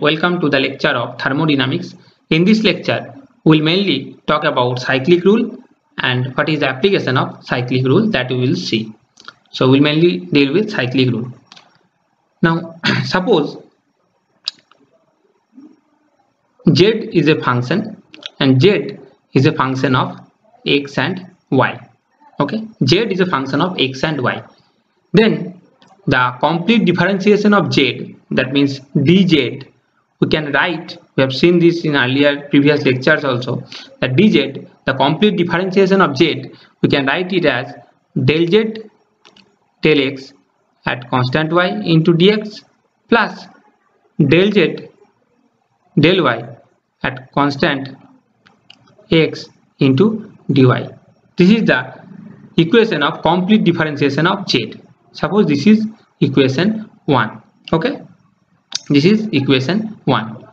welcome to the lecture of thermodynamics. In this lecture, we will mainly talk about cyclic rule and what is the application of cyclic rule that we will see. So we will mainly deal with cyclic rule. Now suppose z is a function and z is a function of x and y. Okay, z is a function of x and y. Then the complete differentiation of z, that means dz, we can write, we have seen this in earlier previous lectures also, that dz, the complete differentiation of z, we can write it as del z del x at constant y into dx plus del z del y at constant x into dy. This is the equation of complete differentiation of z. Suppose this is equation 1. Okay, this is equation 1.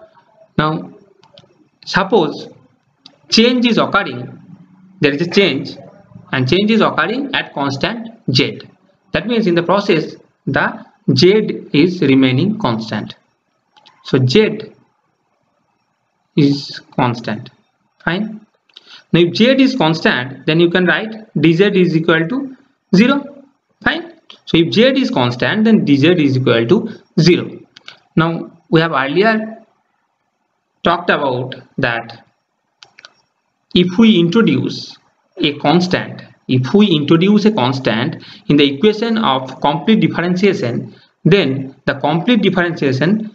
Now suppose change is occurring, there is a change and change is occurring at constant z. That means in the process the z is remaining constant. So z is constant. Fine. Now if z is constant, then you can write dz is equal to 0. Fine. So if z is constant, then dz is equal to 0. Now we have earlier talked about that if we introduce a constant, in the equation of complete differentiation, then the complete differentiation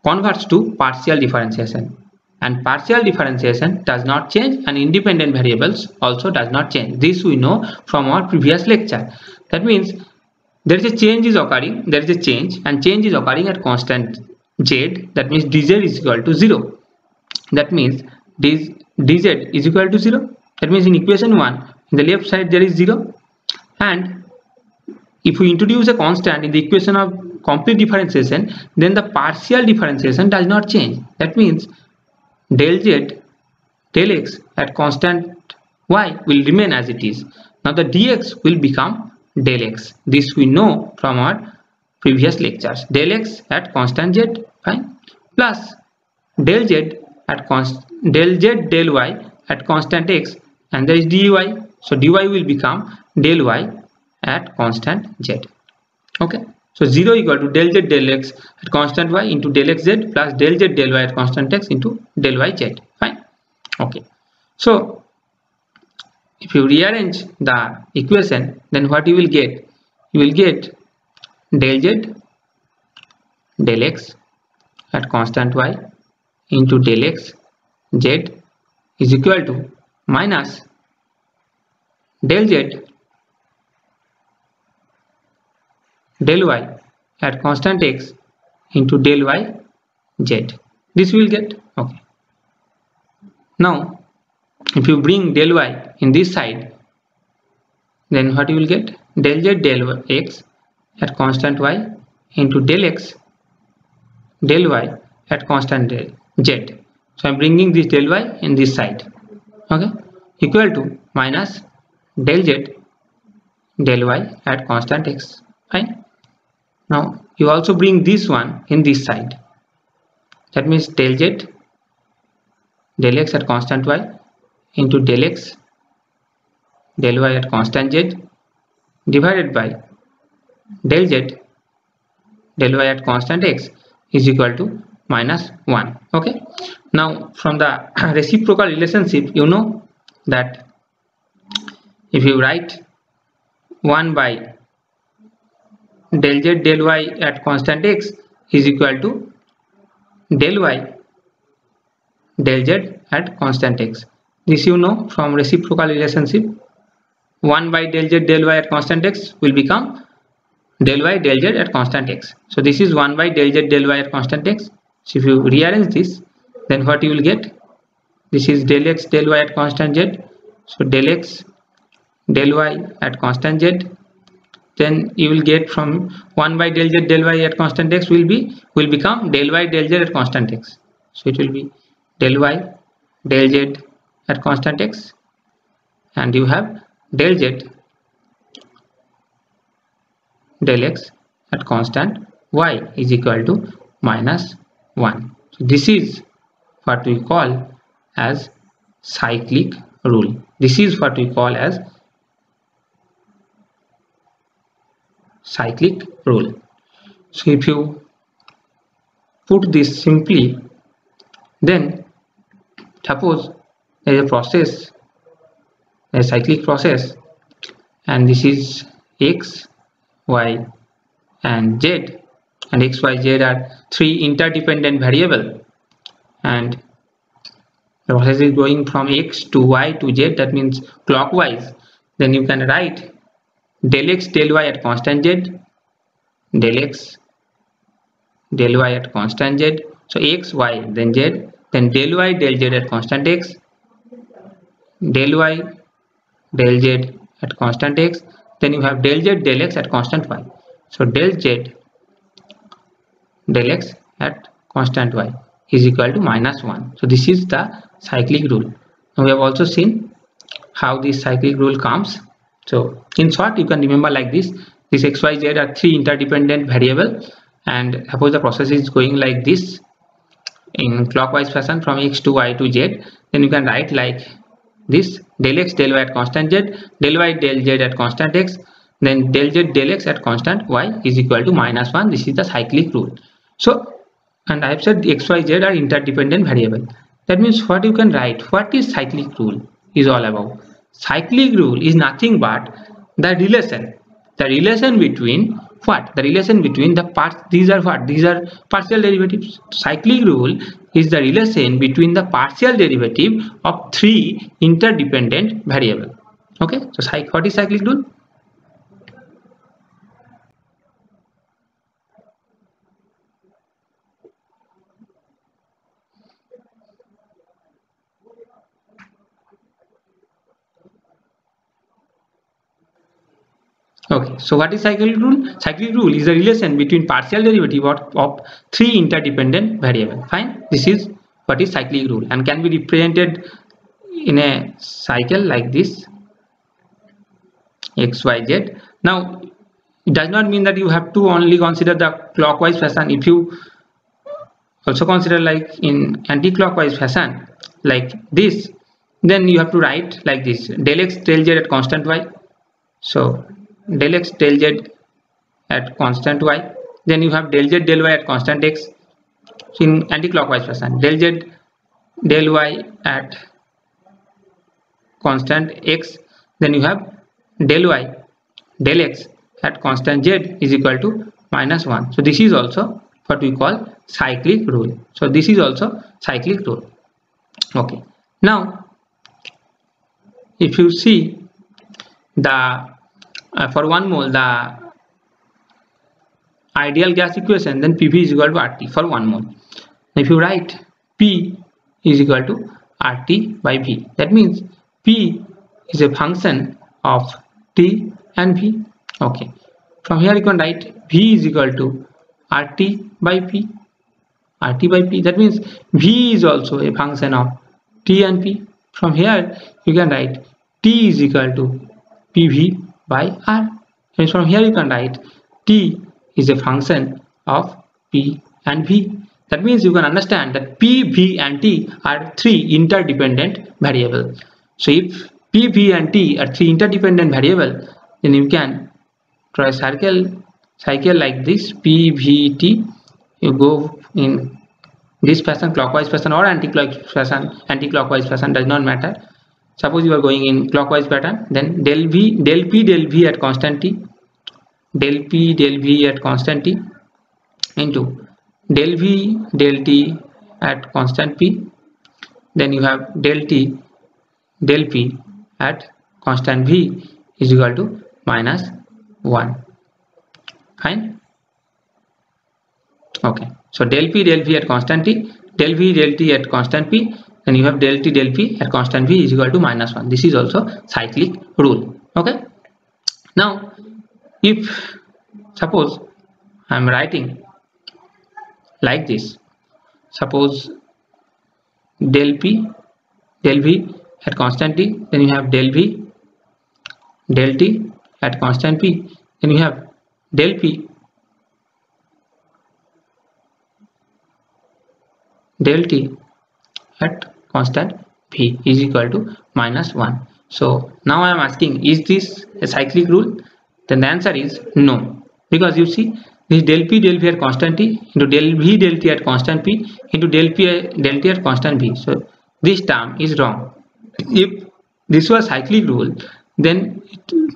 converts to partial differentiation, and partial differentiation does not change and independent variables also does not change. This we know from our previous lecture. That means there is a change is occurring, there is a change and change is occurring at constant z. That means dz is equal to 0. That means dz is equal to 0. That means in equation 1, in the left side there is 0, and if we introduce a constant in the equation of complete differentiation, then the partial differentiation does not change. That means del z del x at constant y will remain as it is. Now the dx will become del x. This we know from our previous lectures. Del x at constant z, fine, plus del z del y at constant x, and there is dy. So dy will become del y at constant z. Okay. So 0 equal to del z del x at constant y into del x z plus del z del y at constant x into del y z. Fine. Okay. So if you rearrange the equation, then what you will get? You will get del z del x at constant y into del x z is equal to minus del z del y at constant x into del y z. This will get. Okay. Now if you bring del y in this side, then what you will get? Del z del x at constant y into del x del y at constant z. So I am bringing this del y in this side. Okay, equal to minus del z del y at constant x. Fine. Now you also bring this one in this side. That means del z del x at constant y into del x del y at constant z divided by del z del y at constant x is equal to minus 1. Okay. Now from the reciprocal relationship, you know that if you write 1 by del z del y at constant x is equal to del y del z at constant x. This you know from reciprocal relationship. 1 by del z del y at constant x will become del y del z at constant x. So this is 1 by del z del y at constant x. So if you rearrange this, then what you will get? This is del x del y at constant z. So del x del y at constant z. Then you will get from 1 by del z del y at constant x will become del y del z at constant x. So it will be del y del z at constant x, and you have del z del x at constant y is equal to minus 1. So this is what we call as cyclic rule. This is what we call as cyclic rule. So if you put this simply, then suppose there is a process, a cyclic process, and this is x, y and z, and x, y, z are three interdependent variables, and the process is going from x to y to z, that means clockwise. Then you can write del x del y at constant z, del x del y at constant z, so x, y, then z, then del y del z at constant x, del y del z at constant x, then you have del z del x at constant y. So del z del x at constant y is equal to -1. So this is the cyclic rule. Now we have also seen how this cyclic rule comes. So in short, you can remember like this: this x, y, z are three interdependent variables, and suppose the process is going like this in clockwise fashion from x to y to z, then you can write like this: del x del y at constant z, del y del z at constant x, then del z del x at constant y is equal to -1. This is the cyclic rule. So, and I have said x, y, z are interdependent variable. That means what you can write, what is cyclic rule is all about. Cyclic rule is nothing but the relation between what? The relation between the parts. These are what? These are partial derivatives. Cyclic rule is the relation between the partial derivative of three interdependent variables. Okay, so what is cyclic rule? Okay, so what is cyclic rule? Cyclic rule is the relation between partial derivative of three interdependent variables. Fine, this is what is cyclic rule and can be represented in a cycle like this: x, y, z. Now it does not mean that you have to only consider the clockwise fashion. If you also consider like in anti-clockwise fashion like this, then you have to write like this: del x del z at constant y. So del x del z at constant y, then you have del z del y at constant x. So in anti-clockwise fashion, del z del y at constant x, then you have del y del x at constant z is equal to -1. So this is also what we call cyclic rule. So this is also cyclic rule. Okay, now if you see the for 1 mole the ideal gas equation, then Pv is equal to RT for 1 mole. If you write P is equal to RT by V, that means P is a function of T and V. Okay, from here you can write V is equal to RT by P. RT by P, that means V is also a function of T and P. From here you can write T is equal to PV by R. And from here you can write T is a function of P and V. That means you can understand that P, V and T are three interdependent variables. So if P, V and T are three interdependent variables, then you can draw a cycle like this: P, V, T. You go in this fashion, clockwise fashion or anti-clockwise fashion. Anti-clockwise fashion does not matter. Suppose you are going in clockwise pattern, then del V del P del V at constant T, del P del V at constant T into del V del T at constant P, then you have del T del P at constant V is equal to -1. Fine. Okay, so del P del V at constant T, del V del T at constant P, then you have del T del P at constant V is equal to -1. This is also cyclic rule. Okay, now if suppose I am writing like this, suppose del P del V at constant T, then you have del V del T at constant P, then you have del P del T at constant V is equal to -1. So now I am asking, is this a cyclic rule? Then the answer is no, because you see this del P at constant T into del V del T at constant P into del T at constant V. So this term is wrong. If this was cyclic rule, then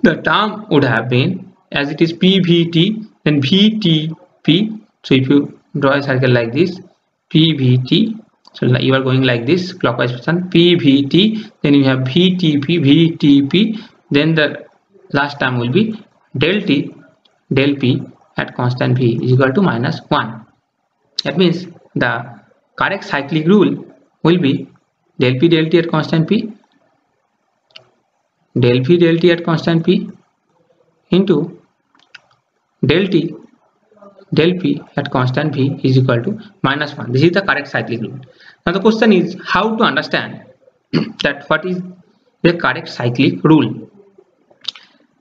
the term would have been, as it is PVT, then VTP. So if you draw a circle like this, PVT, so you are going like this clockwise fashion, PVT, then you have VTP, then the last term will be del T del P at constant V is equal to -1. That means the correct cyclic rule will be del T at constant P, del T at constant P into del T del P at constant V is equal to -1. This is the correct cyclic rule. Now the question is how to understand that what is the correct cyclic rule.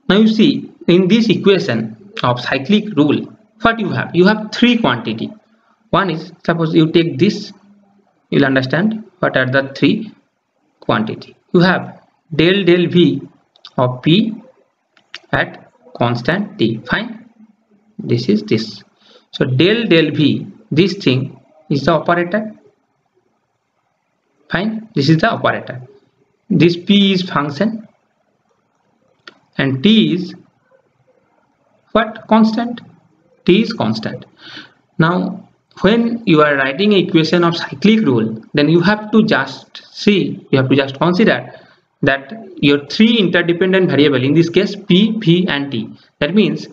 Now you see, in this equation of cyclic rule, what you have three quantity. One is, suppose you take this, you'll understand what are the three quantity. You have del V of P at constant T. Fine, this is this. So del V, this thing is the operator. Fine, this is the operator. This P is function and T is what? Constant. T is constant. Now when you are writing an equation of cyclic rule, then you have to just see, you have to just consider that your three interdependent variable, in this case P, V and T. That means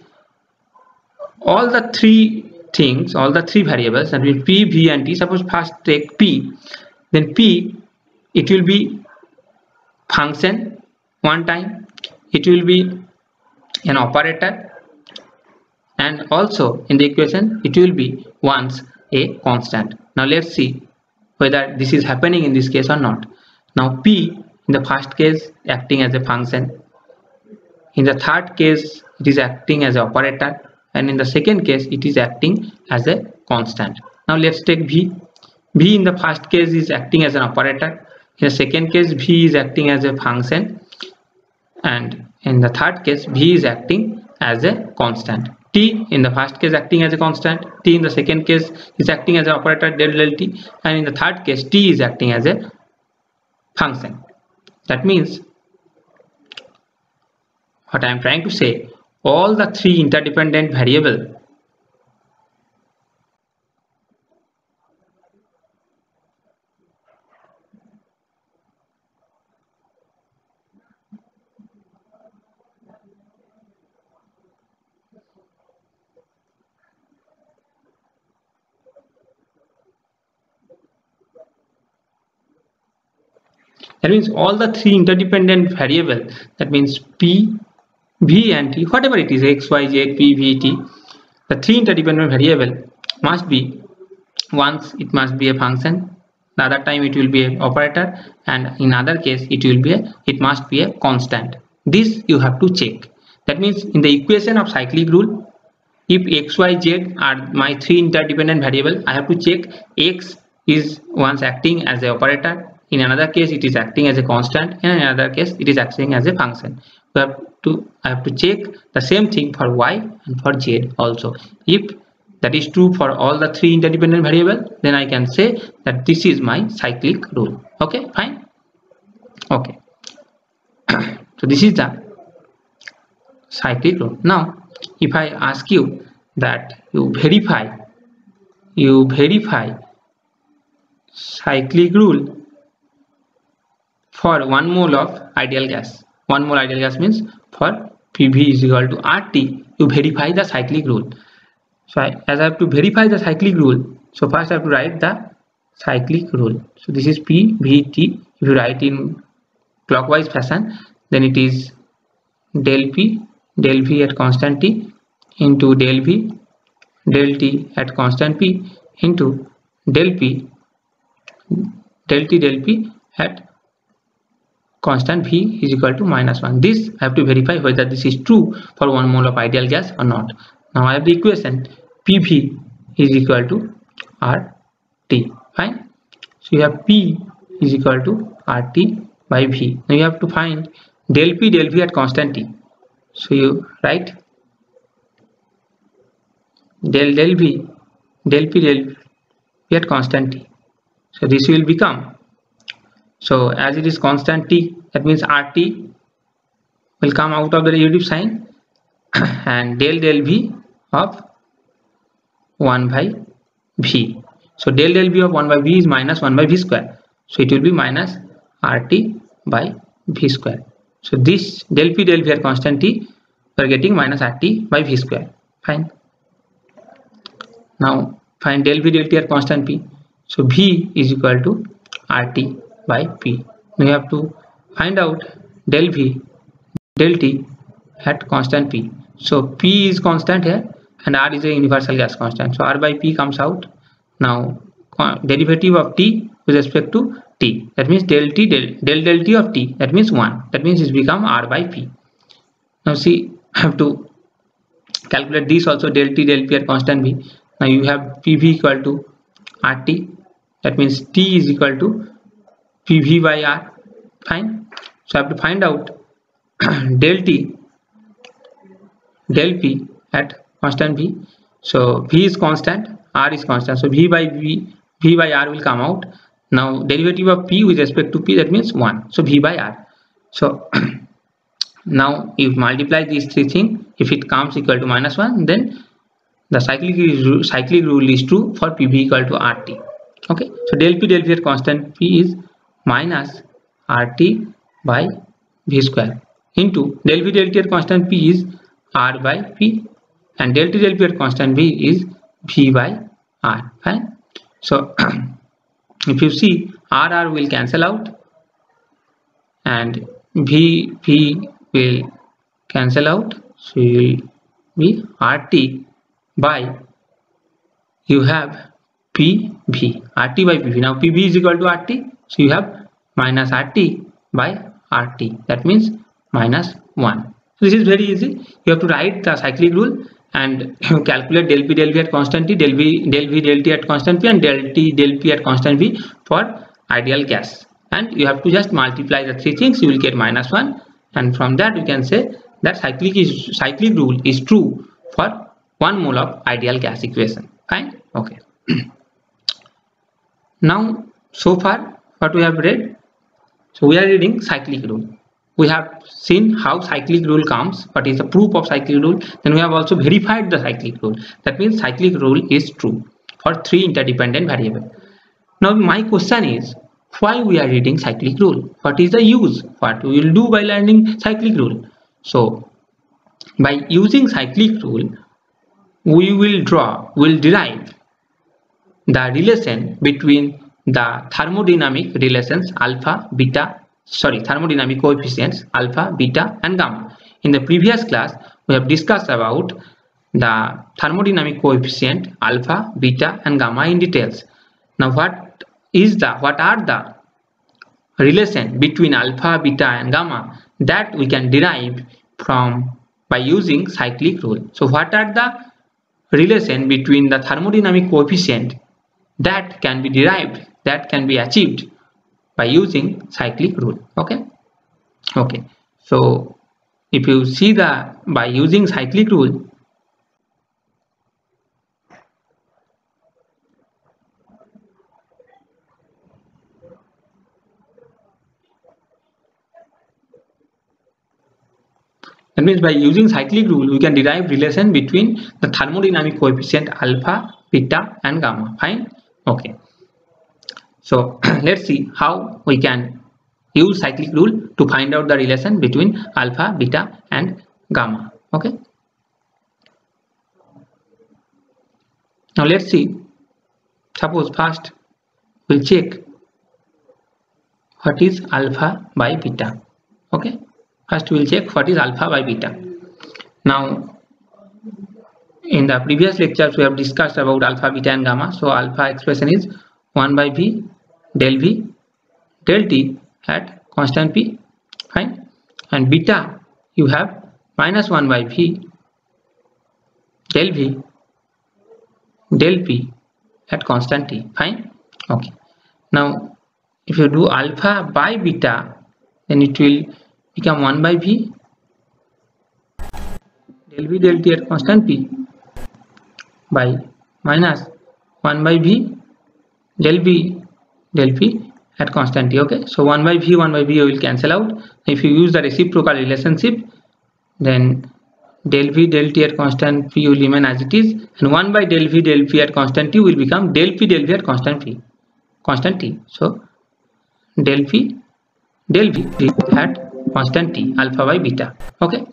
all the three things, all the three variables, that means P, V and T. Suppose first take P, then P, it will be function one time, it will be an operator, and also in the equation it will be once a constant. Now let's see whether this is happening in this case or not. Now P in the first case acting as a function, in the third case it is acting as an operator, and in the second case it is acting as a constant. Now let's take V. V in the first case is acting as an operator, in the second case V is acting as a function, and in the third case V is acting as a constant. T in the first case acting as a constant, T in the second case is acting as an operator del T, and in the third case T is acting as a function. That means what I am trying to say, all the three interdependent variable that means all the three interdependent variable, that means P, V and T, whatever it is, X, Y, Z, P, V, T, the three interdependent variable must be, once it must be a function, the other time it will be an operator, and in other case it must be a constant. This you have to check. That means in the equation of cyclic rule, if X, Y, Z are my three interdependent variable, I have to check X is once acting as an operator, in another case it is acting as a constant, and in another case it is acting as a function. I have to check the same thing for Y and for Z also. If that is true for all the three interdependent variable, then I can say that this is my cyclic rule. Okay, fine. Okay. So this is the cyclic rule. Now if I ask you that you verify cyclic rule for 1 mole of ideal gas. 1 mole ideal gas means for PV is equal to RT, you verify the cyclic rule. So as I have to verify the cyclic rule, so first I have to write the cyclic rule. So this is PVT. If you write in clockwise fashion, then it is del V at constant T into del V del T at constant P into del T del P at constant V is equal to -1. This I have to verify whether this is true for 1 mole of ideal gas or not. Now I have the equation PV is equal to RT. Fine. So you have P is equal to RT by V. Now you have to find del P del V at constant T. So you write del V del P del V at constant T. So this will become, so as it is constant T, that means RT will come out of the derivative sign and del V of 1 by V. So del V of 1 by V is minus 1 by V square. So it will be minus RT by V square. So this del P del V at constant T, we are getting minus RT by V square. Fine. Now find del V del T at constant P. So V is equal to RT by P. We have to find out del V del T at constant P. So P is constant here and R is a universal gas constant. So R by P comes out. Now derivative of T with respect to T. That means del T of T. That means 1. That means it's become R by P. Now see, I have to calculate this also, del P at constant V. Now you have PV equal to RT. That means T is equal to PV by R. Fine. So I have to find out del T del P at constant V. So V is constant, R is constant. So V by R will come out. Now derivative of P with respect to P, that means 1. So V by R. So now if multiply these three things, if it comes equal to minus 1, then the cyclic rule is true for PV equal to RT. Okay. So del P at constant P is minus RT by V square into del V del T at constant P is R by P and del P at constant V is V by R. Fine. So if you see, R will cancel out and V will cancel out. So it will be RT by, you have PV, RT by PV. Now PV is equal to RT. So you have minus RT by RT. That means minus 1. So this is very easy. You have to write the cyclic rule and calculate del P del V at constant T, del V del T at constant P and del T del P at constant V for ideal gas. And you have to just multiply the three things, you will get minus 1. And from that you can say that cyclic rule is true for 1 mole of ideal gas equation. Fine. Okay. Now so far what we have read, so we are reading cyclic rule. We have seen how cyclic rule comes, what is the proof of cyclic rule. Then we have also verified the cyclic rule. That means cyclic rule is true for 3 interdependent variables. Now my question is, why we are reading cyclic rule? What is the use? What we will do by learning cyclic rule? So by using cyclic rule, we will derive the relation between the thermodynamic relations thermodynamic coefficients alpha, beta and gamma. In the previous class we have discussed about the thermodynamic coefficient alpha, beta and gamma in details. Now what are the relation between alpha, beta and gamma that we can derive from by using cyclic rule. So what are the relation between the thermodynamic coefficient that can be derived, that can be achieved by using cyclic rule? Okay. So if you see by using cyclic rule, that means by using cyclic rule we can derive relation between the thermodynamic coefficient alpha, beta and gamma. Fine. Okay. So let's see how we can use cyclic rule to find out the relation between alpha, beta and gamma. Okay. Now let's see. Suppose first we'll check what is alpha by beta. Okay. First we'll check what is alpha by beta. Now in the previous lectures we have discussed about alpha, beta and gamma. So alpha expression is 1 by V del T at constant P. Fine. And beta you have minus 1 by V del P at constant T. Fine. Okay. Now if you do alpha by beta, then it will become 1 by v del v del t at constant p by minus 1 by v del v del p at constant t. Okay, so 1 by v will cancel out. If you use the reciprocal relationship, then del v del t at constant p will remain as it is, and 1 by del v del p at constant t will become del p del v at constant t. So del v at constant t, alpha by beta. Okay.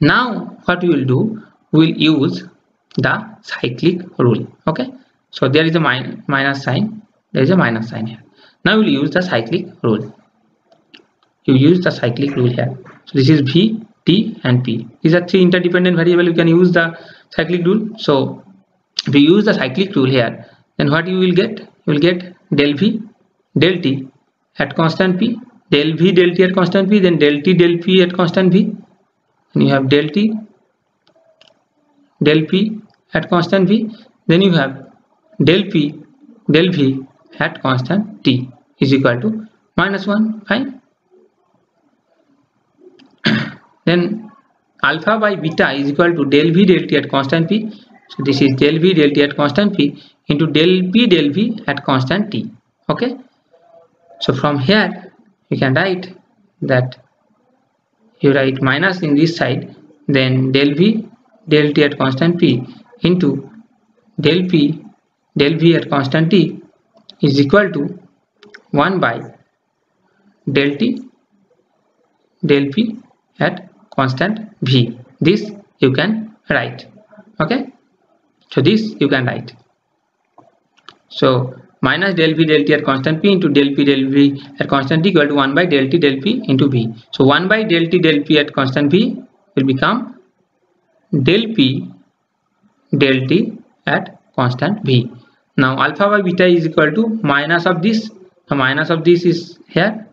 Now what we will do, we will use the cyclic rule. Okay, so there is a minus sign. There is a minus sign here. Now we will use the cyclic rule. You use the cyclic rule here. So this is v, t, and p. These are three interdependent variables. You can use the cyclic rule. So if you use the cyclic rule here, then what you will get? You will get del v del t at constant p, del v del t at constant p, then del t del p at constant v, and you have del t del p at constant v, then you have del p del v at constant t is equal to minus 1. Fine. Then alpha by beta is equal to del v del t at constant p. So this is del v del t at constant p into del p del v at constant t. Okay, so from here you can write that, you write minus in this side, then del v del t at constant p into del p del v at constant t is equal to 1 by del t del p at constant v. This you can write. Okay, so this you can write. So minus del v del t at constant p into del p del v at constant t equal to 1 by del t del p into v. So 1 by del t del p at constant v will become del p del t at constant v. Now alpha by beta is equal to minus of this. The minus of this is here.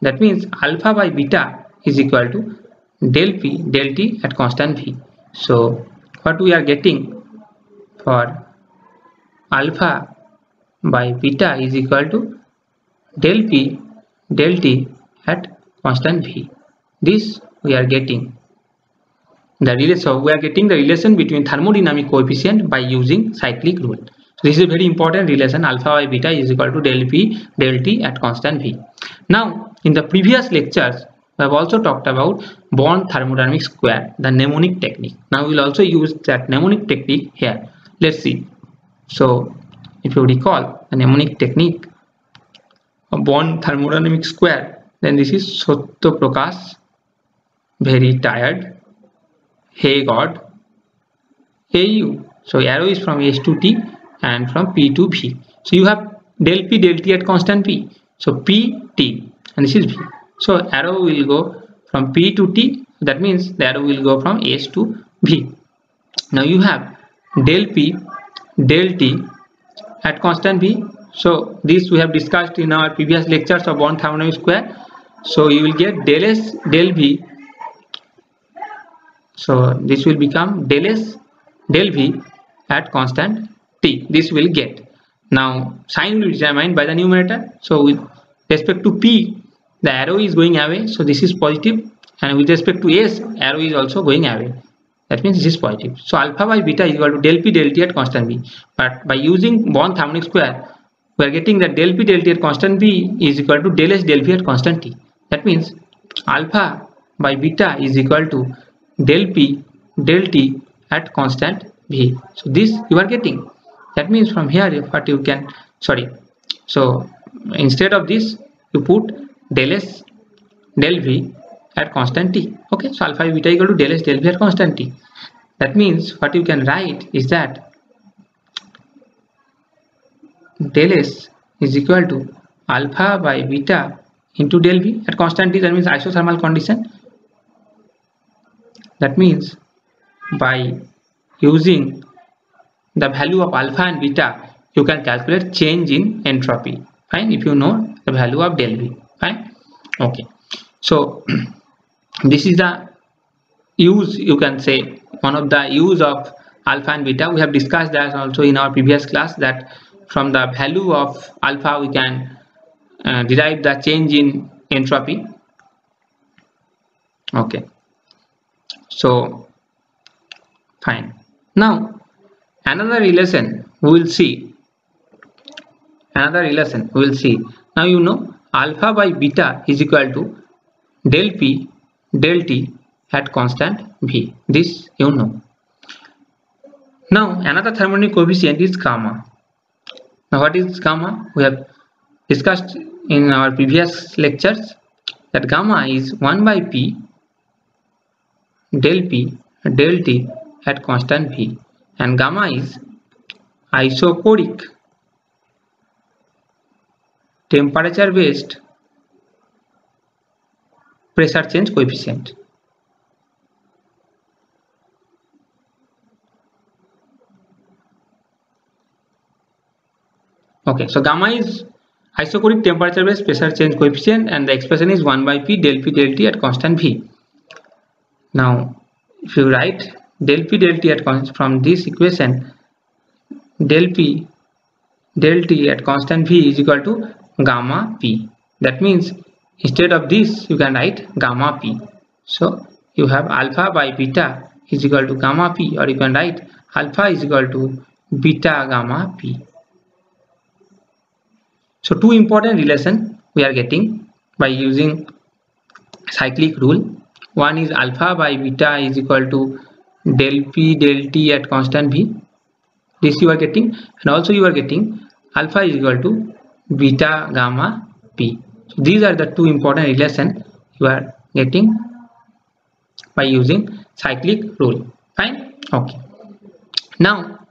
That means alpha by beta is equal to del p del t at constant v. So what we are getting for alpha by beta is equal to del p del t at constant v. This we are getting the relation. So we are getting the relation between thermodynamic coefficient by using cyclic rule. So this is a very important relation. Alpha by beta is equal to del p del t at constant v. Now in the previous lectures we have also talked about Born thermodynamic square, the mnemonic technique. Now we will also use that mnemonic technique here. Let's see. So if you recall the mnemonic technique of Born thermodynamic square, then this is Satya Prakash, very tired, hey God, hey you. So arrow is from S to T and from P to V. So you have del P del T at constant P. So P T and this is V. So arrow will go from P to T. That means the arrow will go from S to V. Now you have del P del T at constant V. So this we have discussed in our previous lectures of Born thermodynamic square. So you will get del S del V. So this will become del S del V at constant T. This will get. Now sign will be determined by the numerator. So with respect to P, the arrow is going away. So this is positive, and with respect to S, arrow is also going away. That means this is positive. So alpha by beta is equal to del P del T at constant V. But by using Born thermodynamic square, we are getting that del P del T at constant V is equal to del S del V at constant T. That means alpha by beta is equal to del P del T at constant V. So this you are getting. That means from here what you can, so instead of this you put del S del V at constant T. Okay, so alpha by beta equal to del S del V at constant T. That means what you can write is that del S is equal to alpha by beta into del V at constant T. That means isothermal condition. That means by using the value of alpha and beta, you can calculate change in entropy. Fine, if you know the value of del V. Fine. Okay, so this is the use, you can say, one of the use of alpha and beta. We have discussed that also in our previous class, that from the value of alpha we can derive the change in entropy. Okay, so fine. Now another relation we will see. Now you know alpha by beta is equal to del p del t at constant v. This you know. Now another thermodynamic coefficient is gamma. Now what is gamma? We have discussed in our previous lectures that gamma is 1 by p del t at constant v, and gamma is isochoric temperature based pressure change coefficient. Okay, so gamma is isochoric temperature based pressure change coefficient, and the expression is 1 by p del t at constant v. Now if you write del t at from this equation, del t at constant v is equal to gamma p. That means instead of this you can write gamma p. So you have alpha by beta is equal to gamma p, or you can write alpha is equal to beta gamma p. So two important relations we are getting by using cyclic rule. One is alpha by beta is equal to del t at constant v. This you are getting, and also you are getting alpha is equal to beta gamma p. So these are the two important relations you are getting by using cyclic rule. Fine. Okay. Now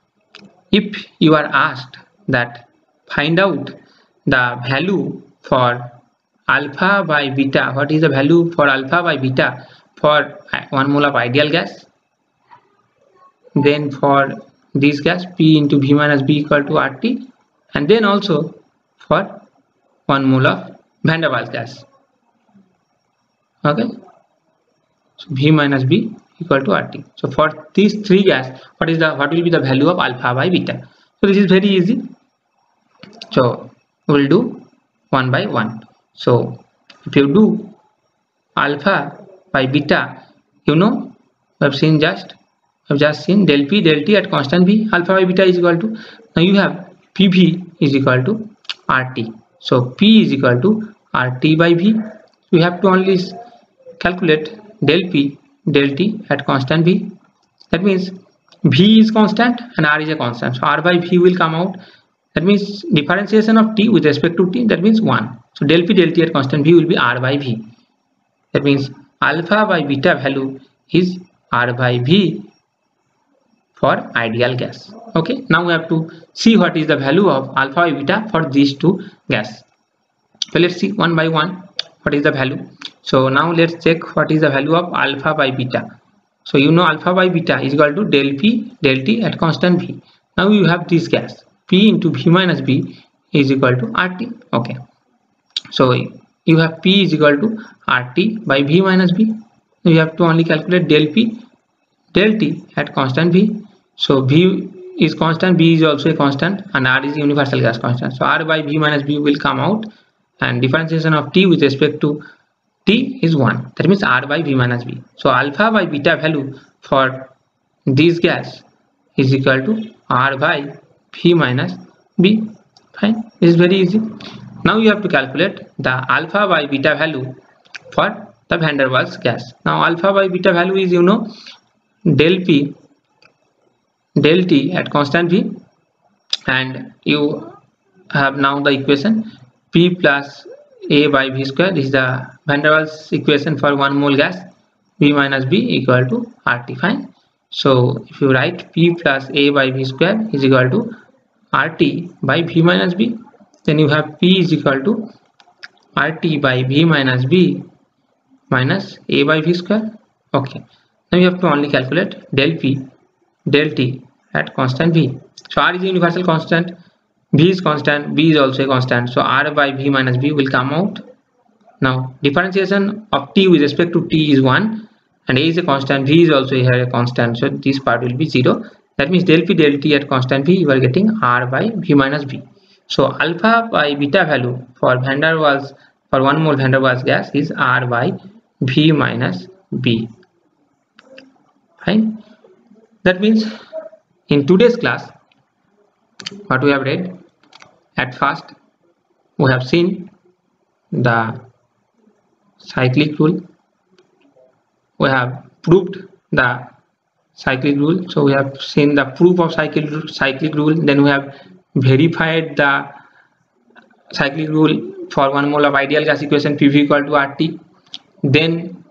if you are asked that find out the value for alpha by beta, what is the value for alpha by beta for 1 mole of ideal gas, then for this gas p into v minus b equal to RT, and then also for 1 mole of van der Waals gas. Okay, so v minus b equal to RT. So for these three gas, what will be the value of alpha by beta? So this is very easy. So we will do one by one. So if you do alpha by beta, you know we have just seen del t at constant v. Alpha by beta is equal to, now you have pv is equal to RT. So p is equal to RT by v. We have to only calculate del t at constant v. That means v is constant and r is a constant. So r by v will come out. That means differentiation of t with respect to t, that means 1. So del t at constant v will be r by v. That means alpha by beta value is r by v for ideal gas. Okay, now we have to see what is the value of alpha by beta for these two gas. So let's see one by one what is the value. So now let's check what is the value of alpha by beta. So you know alpha by beta is equal to del t at constant v. Now you have this gas, p into v minus b is equal to RT. Okay, so you have p is equal to RT by v minus b. You have to only calculate del t at constant v. So v is constant, b is also a constant, and r is universal gas constant. So r by v minus b will come out, and differentiation of t with respect to t is 1. That means r by v minus b. So alpha by beta value for this gas is equal to r by v minus b. Fine, this is very easy. Now you have to calculate the alpha by beta value for the van der Waals gas. Now alpha by beta value is, you know, del t at constant v, and you have now the equation p plus a by v square. This is the van der Waals equation for 1 mole gas, v minus b equal to RT. Fine. So if you write p plus a by v square is equal to RT by v minus b, then you have p is equal to RT by v minus b minus a by v square. Okay, now you have to only calculate del t at constant v. So r is a universal constant, v is constant, b is also a constant. So r by v minus b will come out. Now differentiation of t with respect to t is 1, and a is a constant, v is also here a constant, so this part will be 0. That means del P del T at constant V, you are getting R by V minus B. So alpha by beta value for van der Waals, for 1 mole van der Waals gas is R by V minus B. Fine. That means in today's class, what we have read, at first we have seen the cyclic rule, we have proved the cyclic rule, so we have seen the proof of cyclic rule, then we have verified the cyclic rule for 1 mole of ideal gas equation PV equal to RT. Then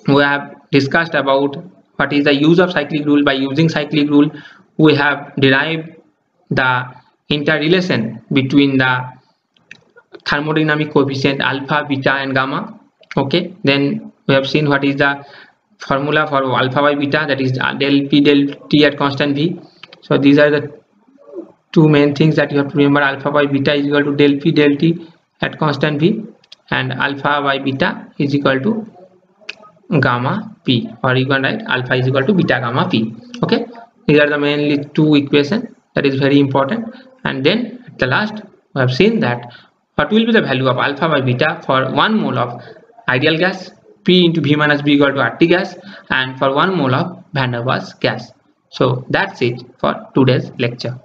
we have discussed about what is the use of cyclic rule. By using cyclic rule, we have derived the interrelation between the thermodynamic coefficient alpha, beta and gamma. Okay, then we have seen what is the formula for alpha by beta, that is del P del T at constant V. So these are the two main things that you have to remember. Alpha by beta is equal to del P del T at constant V, and alpha by beta is equal to gamma P, or you can write alpha is equal to beta gamma P. Okay, these are the mainly two equations that is very important. And then at the last we have seen that what will be the value of alpha by beta for 1 mole of ideal gas P into V minus B equal to RT gas, and for 1 mole of van der Waals gas. So that's it for today's lecture.